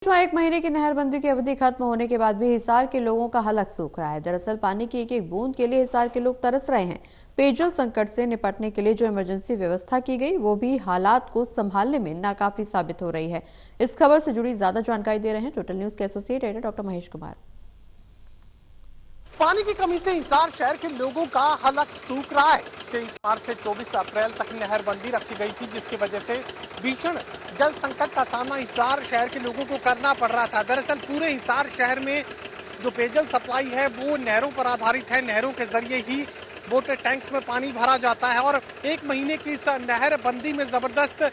एक महीने की नहरबंदी की अवधि खत्म होने के बाद भी हिसार के लोगों का हालत सूख रहा है। दरअसल पानी की एक एक बूंद के लिए हिसार के लोग तरस रहे हैं। पेयजल संकट से निपटने के लिए जो इमरजेंसी व्यवस्था की गई वो भी हालात को संभालने में नाकाफी साबित हो रही है। इस खबर से जुड़ी ज्यादा जानकारी दे रहे हैं टोटल न्यूज के associate editor doctor Mahesh Kumar. पानी की कमी से हिसार शहर के लोगों का हालत सूख रहा है। 23 मार्च से 24 अप्रैल तक नहरबंदी रखी गई थी, जिसकी वजह से भीषण जल संकट का सामना हिसार शहर के लोगों को करना पड़ रहा था। दरअसल पूरे हिसार शहर में जो पेयजल सप्लाई है वो नहरों पर आधारित है। नहरों के जरिए ही वाटर टैंक्स में पानी भरा जाता है और एक महीने की इस नहरबंदी में जबरदस्त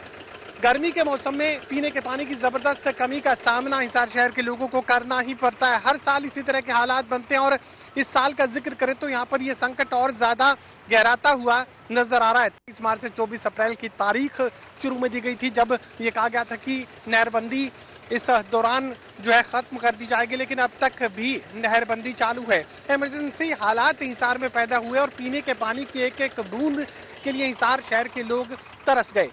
गर्मी के मौसम में पीने के पानी की जबरदस्त कमी का सामना हिसार शहर के लोगों को करना ही पड़ता है। हर साल इसी तरह के हालात बनते हैं और इस साल का जिक्र करें तो यहाँ पर ये संकट और ज्यादा गहराता हुआ नजर आ रहा है। 23 मार्च से 24 अप्रैल की तारीख शुरू में दी गई थी, जब ये कहा गया था कि नहरबंदी इस दौरान जो है खत्म कर दी जाएगी, लेकिन अब तक भी नहरबंदी चालू है। इमरजेंसी हालात हिसार में पैदा हुए और पीने के पानी की एक एक बूंद के लिए हिसार शहर के लोग तरस गए।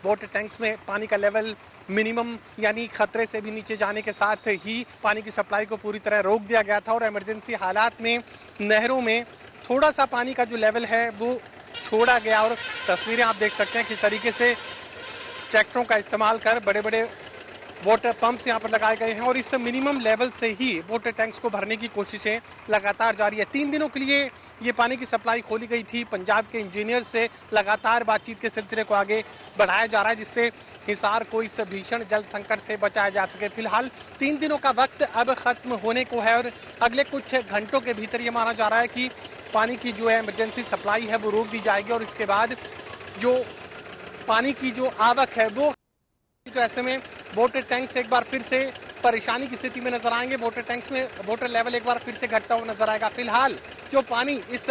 वाटर टैंक्स में पानी का लेवल मिनिमम यानी खतरे से भी नीचे जाने के साथ ही पानी की सप्लाई को पूरी तरह रोक दिया गया था और इमरजेंसी हालात में नहरों में थोड़ा सा पानी का जो लेवल है वो छोड़ा गया। और तस्वीरें आप देख सकते हैं किस तरीके से ट्रैक्टरों का इस्तेमाल कर बड़े बड़े वाटर पंप्स यहाँ पर लगाए गए हैं और इस मिनिमम लेवल से ही वाटर टैंक्स को भरने की कोशिशें लगातार जारी है। 3 दिनों के लिए ये पानी की सप्लाई खोली गई थी। पंजाब के इंजीनियर से लगातार बातचीत के सिलसिले को आगे बढ़ाया जा रहा है, जिससे हिसार को इस भीषण जल संकट से बचाया जा सके। फिलहाल 3 दिनों का वक्त अब खत्म होने को है और अगले कुछ घंटों के भीतर ये माना जा रहा है कि पानी की जो है इमरजेंसी सप्लाई है वो रोक दी जाएगी और इसके बाद जो पानी की जो आवक है वो, तो ऐसे में वाटर टैंक्स एक बार फिर से परेशानी की स्थिति में नजर आएंगे। वाटर टैंक्स में वाटर लेवल एक बार फिर से घटता हुआ नजर आएगा। फिलहाल जो पानी इस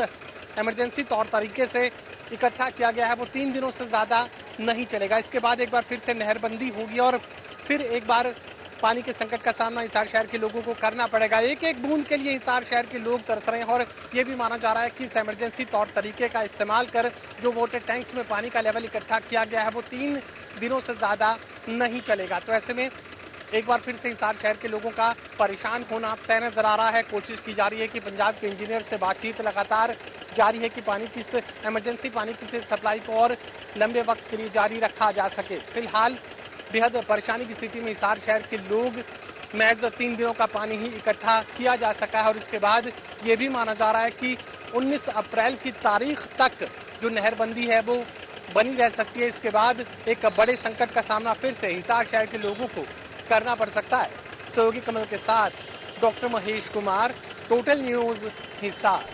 इमरजेंसी तौर तरीके से इकट्ठा किया गया है वो 3 दिनों से ज्यादा नहीं चलेगा। इसके बाद एक बार फिर से नहरबंदी होगी और फिर एक बार पानी के संकट का सामना हिसार शहर के लोगों को करना पड़ेगा। एक एक बूंद के लिए हिसार शहर के लोग तरस रहे हैं और ये भी माना जा रहा है कि इस इमरजेंसी तौर तरीके का इस्तेमाल कर जो वाटर टैंक्स में पानी का लेवल इकट्ठा किया गया है वो 3 दिनों से ज़्यादा नहीं चलेगा। तो ऐसे में एक बार फिर से हिसार शहर के लोगों का परेशान होना तय नजर आ रहा है। कोशिश की जा रही है कि पंजाब के इंजीनियर से बातचीत लगातार जारी है कि पानी की इमरजेंसी पानी की सप्लाई को और लंबे वक्त के लिए जारी रखा जा सके। फिलहाल बेहद परेशानी की स्थिति में हिसार शहर के लोग महज 3 दिनों का पानी ही इकट्ठा किया जा सका है और इसके बाद ये भी माना जा रहा है कि 19 अप्रैल की तारीख तक जो नहरबंदी है वो बनी रह सकती है। इसके बाद एक बड़े संकट का सामना फिर से हिसार शहर के लोगों को करना पड़ सकता है। सहयोगी कमल के साथ doctor Mahesh Kumar, total news Hisar.